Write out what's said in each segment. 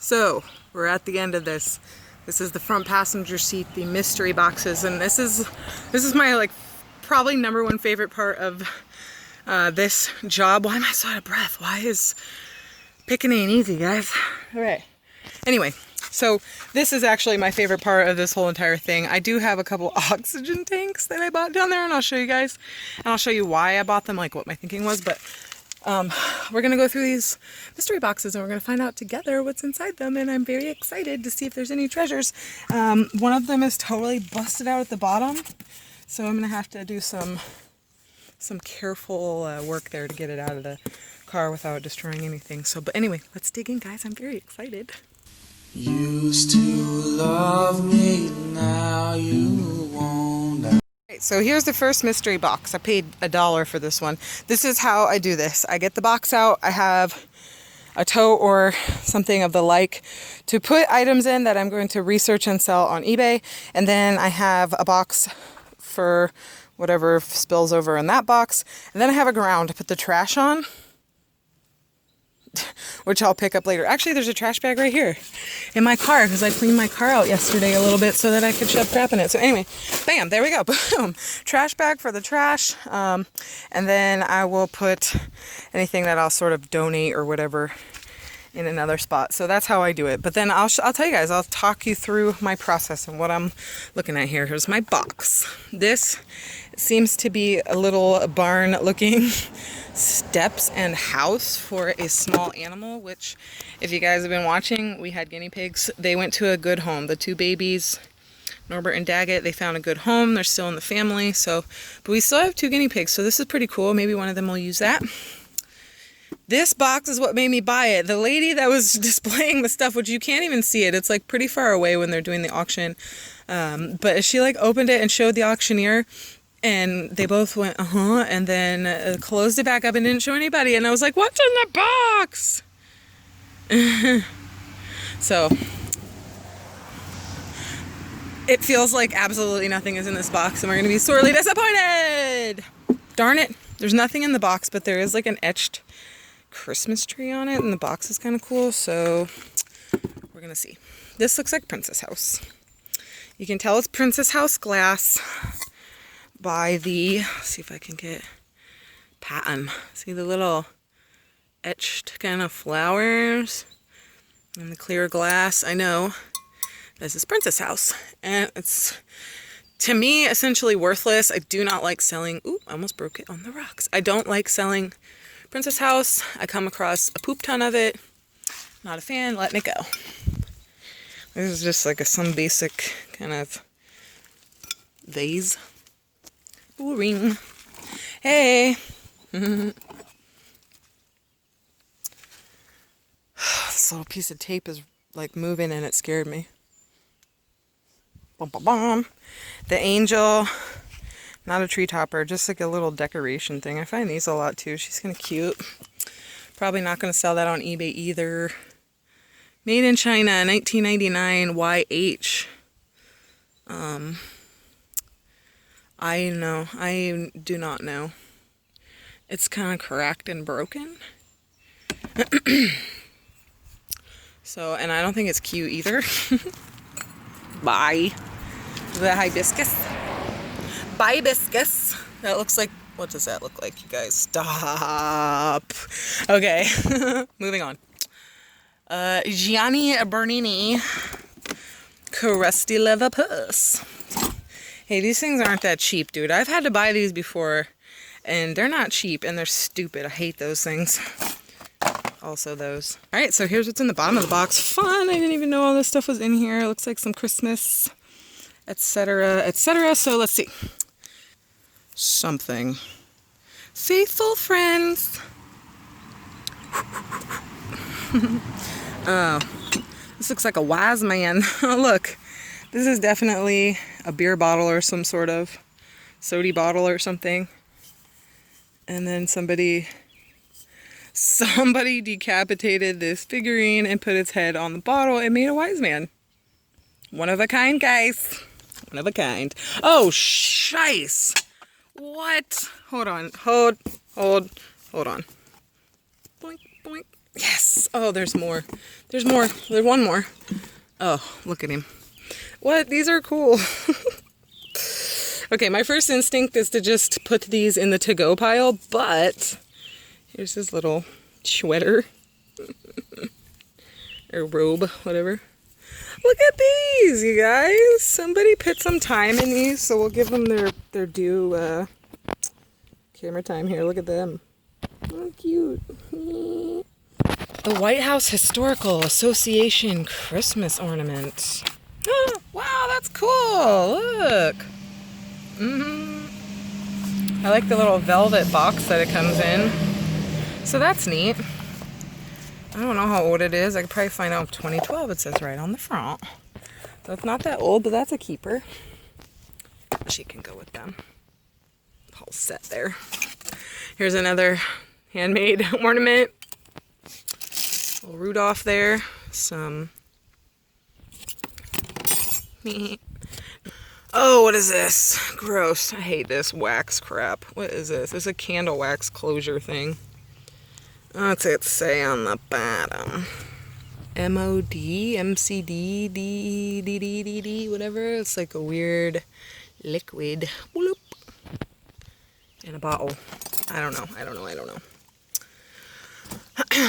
So we're at the end of this. This is the front passenger seat, the mystery boxes, and this is my like probably #1 favorite part of this job. Why am I so out of breath? Why is picking ain't easy, guys? All right. Anyway, so this is actually my favorite part of this whole entire thing. I do have a couple oxygen tanks that I bought down there, and I'll show you guys, and I'll show you why I bought them, like what my thinking was. But we're gonna go through these mystery boxes and we're gonna find out together what's inside them, and I'm very excited to see if there's any treasures. One of them is totally busted out at the bottom, so I'm gonna have to do some careful work there to get it out of the car without destroying anything. So, but anyway, let's dig in, guys. I'm very excited. Used to love me, now you won't. So here's the first mystery box. I paid $1 for this one. This is how I do this. I get the box out. I have a tote or something of the like to put items in that I'm going to research and sell on eBay. And then I have a box for whatever spills over in that box. And then I have a ground to put the trash on, which I'll pick up later. Actually, there's a trash bag right here in my car because I cleaned my car out yesterday a little bit so that I could shove crap in it. So anyway, bam, there we go. Boom. Trash bag for the trash. And then I will put anything that I'll sort of donate or whatever in another spot. So that's how I do it. But then I'll tell you guys, I'll talk you through my process and what I'm looking at here. Here's my box. This seems to be a little barn looking steps and house for a small animal, which if you guys have been watching, we had guinea pigs. They went to a good home. The two babies, Norbert and Daggett, they found a good home. They're still in the family. So, but we still have 2 guinea pigs. So this is pretty cool. Maybe one of them will use that. This box is what made me buy it. The lady that was displaying the stuff, which you can't even see it. It's like pretty far away when they're doing the auction. But she like opened it and showed the auctioneer, and they both went, and then closed it back up and didn't show anybody. And I was like, what's in the box? So it feels like absolutely nothing is in this box, and we're going to be sorely disappointed. Darn it. There's nothing in the box, but there is like an etched Christmas tree on it, and the box is kind of cool. So we're going to see. This looks like Princess House. You can tell it's Princess House glass by the, let's see if I can get pattern. See the little etched kind of flowers and the clear glass. I know this is Princess House, and it's, to me, essentially worthless. I do not like selling, ooh, I almost broke it on the rocks. I don't like selling Princess House. I come across a poop ton of it. Not a fan, letting it go. This is just like some basic kind of vase. Ooh, ring. Hey. This little piece of tape is like moving and it scared me. Bum, bum, bum. The angel, not a tree topper, just like a little decoration thing. I find these a lot too. She's kind of cute. Probably not going to sell that on eBay either. Made in China, 1999, YH. I do not know. It's kind of cracked and broken. So, and I don't think it's cute either. Bye. The hibiscus. Hibiscus. That looks like, what does that look like, you guys? Stop. Okay. Moving on. Gianni Bernini. Crusty leather purse. Hey, these things aren't that cheap, dude. I've had to buy these before, and they're not cheap, and they're stupid. I hate those things. Also those. All right, so here's what's in the bottom of the box. Fun. I didn't even know all this stuff was in here. It looks like some Christmas, etc., etc. So let's see. Something. Faithful friends. Oh, this looks like a wise man. Oh, look. This is definitely a beer bottle or some sort of soda bottle or something. And then somebody decapitated this figurine and put its head on the bottle and made a wise man. One of a kind, guys. One of a kind. Oh, shice. What? Hold on. Hold on. Boink, boink. Yes. Oh, there's more. There's more. There's one more. Oh, look at him. What? These are cool. Okay, my first instinct is to just put these in the to-go pile, but here's his little sweater. Or robe, whatever. Look at these, you guys. Somebody put some time in these, so we'll give them their due camera time here. Look at them. Oh, cute. The White House Historical Association Christmas ornament. Oh, wow, that's cool. Look. I like the little velvet box that it comes in. So that's neat. I don't know how old it is. I could probably find out. 2012, it says right on the front. So it's not that old, but that's a keeper. She can go with them. Whole set there. Here's another handmade ornament. Little Rudolph there. Some. Oh, what is this? Gross. I hate this wax crap. What is this? This is a candle wax closure thing. What's it say on the bottom? MOD, MCD, D, whatever. It's like a weird liquid. Bloop. In a bottle. I don't know.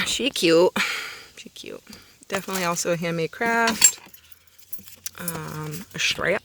She cute. She cute. Definitely also a handmade craft. A strap.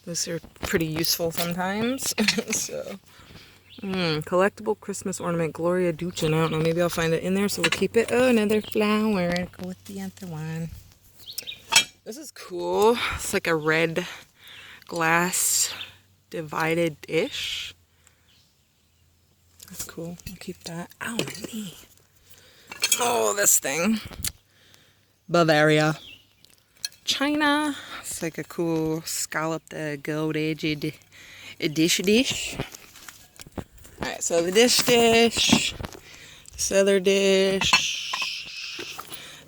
Those are pretty useful sometimes. So, collectible Christmas ornament, Gloria Duchin. I don't know, maybe I'll find it in there, so we'll keep it. Oh, another flower. Go with the other one. This is cool. It's like a red glass divided dish. That's cool. I'll keep that. Ow, my knee. Oh, this thing. Bavaria. China. It's like a cool scalloped gold edged dish. Alright, so the dish, this other dish,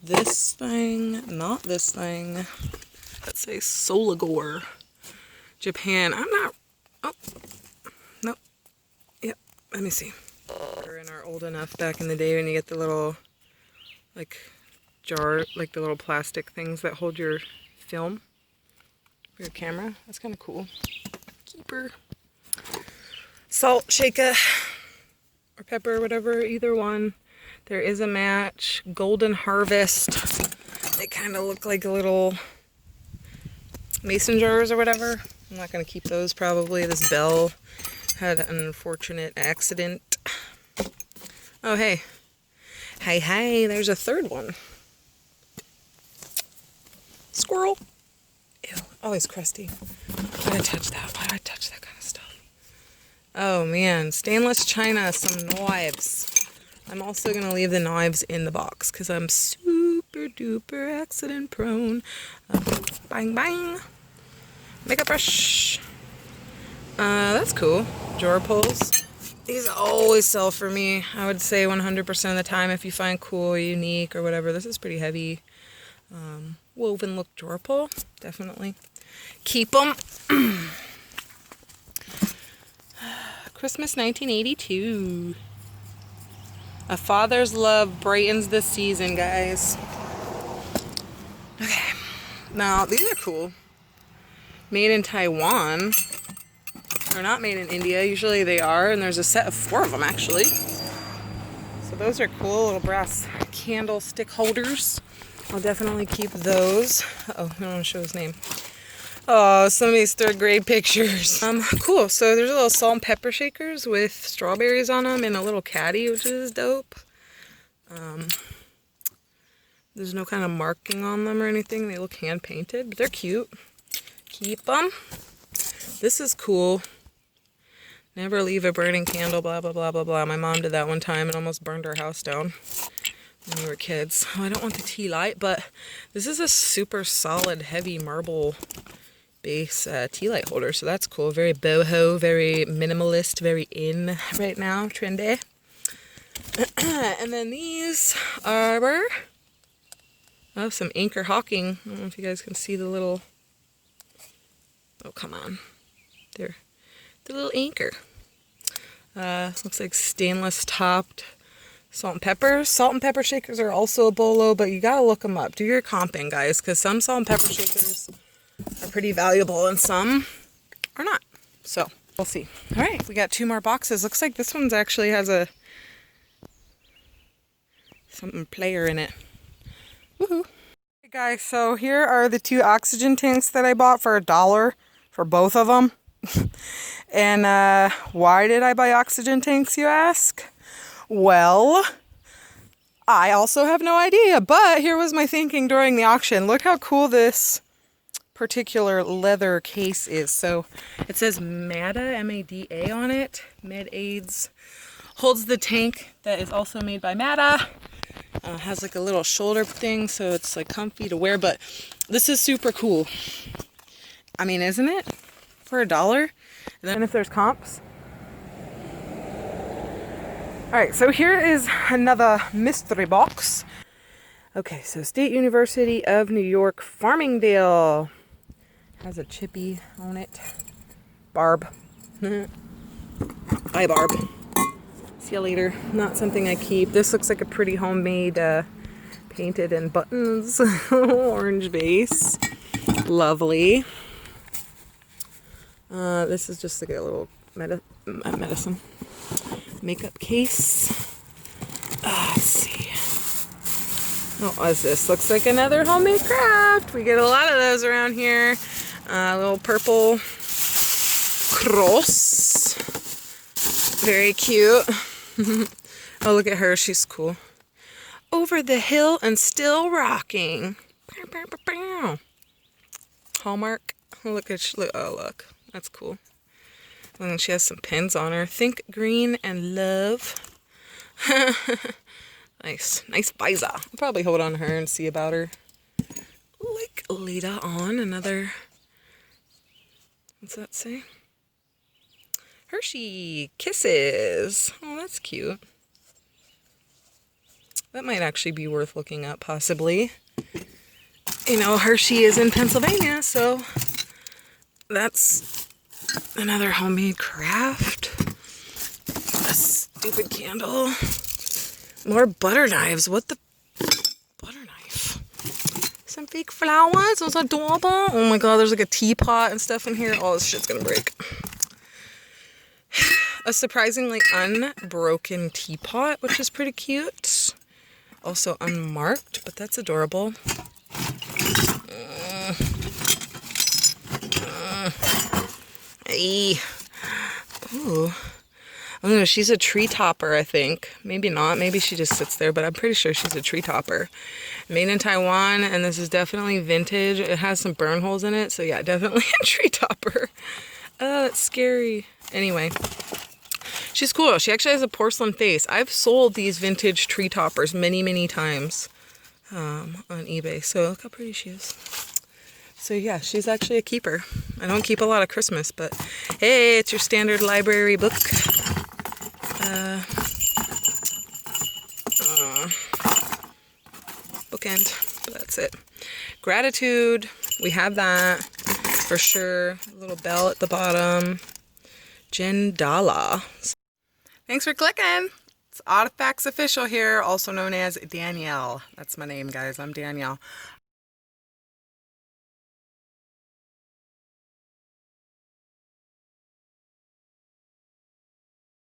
this thing, not this thing. Let's say Solagore, Japan. I'm not, oh, nope. Yep, let me see. We're in our old enough back in the day when you get the little, like, jar, like the little plastic things that hold your film for your camera. That's kind of cool. Keeper. Salt shaker or pepper, whatever, either one. There is a match. Golden Harvest. They kind of look like little mason jars or whatever. I'm not going to keep those probably. This bell had an unfortunate accident. Oh, hey. Hey, there's a third one. Squirrel. Ew, always crusty. Why did I touch that? Why did I touch that kind of stuff? Oh man, stainless china, some knives. I'm also going to leave the knives in the box because I'm super duper accident prone. Bang bang. Makeup brush. That's cool. Drawer pulls. These always sell for me. I would say 100% of the time if you find cool, unique, or whatever. This is pretty heavy. Woven look drawer pull. Definitely. Keep them. Christmas 1982. A father's love brightens the season, guys. Okay. Now, these are cool. Made in Taiwan. They're not made in India. Usually they are, and there's a set of 4 of them, actually. So those are cool little brass candlestick holders. I'll definitely keep those. Uh-oh, I don't want to show his name. Oh, some of these 3rd grade pictures. Cool. So there's a little salt and pepper shakers with strawberries on them and a little caddy, which is dope. There's no kind of marking on them or anything. They look hand painted, but they're cute. Keep them. This is cool. Never leave a burning candle, blah, blah, blah, blah, blah. My mom did that one time and almost burned our house down when we were kids. Oh, I don't want the tea light, but this is a super solid, heavy marble base tea light holder, so that's cool. Very boho, very minimalist, very in right now, trendy. And then these are some Anchor Hawking. I don't know if you guys can see the little, oh come on, there, the little anchor. Looks like stainless topped Salt and pepper. Salt and pepper shakers are also a bolo, but you gotta look them up. Do your comping, guys, because some salt and pepper shakers are pretty valuable and some are not. So we'll see. All right, we got 2 more boxes. Looks like this one's actually has a something player in it. Woohoo! Hey guys, so here are the 2 oxygen tanks that I bought for $1 for both of them. And why did I buy oxygen tanks, you ask? Well, I also have no idea, but here was my thinking during the auction. Look how cool this particular leather case is. So it says MADA, M-A-D-A on it. Med-Aids. Holds the tank that is also made by MADA. Has like a little shoulder thing, so it's like comfy to wear, but this is super cool. I mean, isn't it? For $1? And then if there's comps. Alright, so here is another mystery box. Okay, so State University of New York, Farmingdale. Has a chippy on it. Barb. Bye, Barb. See you later. Not something I keep. This looks like a pretty homemade, painted in buttons. Orange base. Lovely. This is just like a little medicine. Makeup case. Let's see. What is this? Looks like another homemade craft. We get a lot of those around here. A little purple cross. Very cute. Oh, look at her. She's cool. Over the hill and still rocking. Hallmark. Oh, look at oh, look. That's cool. And she has some pins on her. Think green and love. Nice Biza. I'll probably hold on to her and see about her. Like later on, another. What's that say? Hershey Kisses. Oh, that's cute. That might actually be worth looking up, possibly. You know, Hershey is in Pennsylvania, so that's another homemade craft. A stupid candle. More butter knives. What the? Butter knife. Some fake flowers. Those are adorable. Oh my god, there's like a teapot and stuff in here. Oh, this shit's gonna break. A surprisingly unbroken teapot, which is pretty cute. Also unmarked, but that's adorable. Hey. Ooh. I don't know, she's a tree topper, I think. Maybe not. Maybe she just sits there, but I'm pretty sure she's a tree topper. Made in Taiwan, and this is definitely vintage. It has some burn holes in it, so yeah, definitely a tree topper. Oh, it's scary. Anyway, she's cool. She actually has a porcelain face. I've sold these vintage tree toppers many, many times on eBay, so look how pretty she is. So yeah, she's actually a keeper. I don't keep a lot of Christmas, but hey, it's your standard library book. Bookend, but that's it. Gratitude, we have that for sure. A little bell at the bottom. Jendala. Thanks for clicking. It's Artifacts Official here, also known as Danielle. That's my name, guys. I'm Danielle.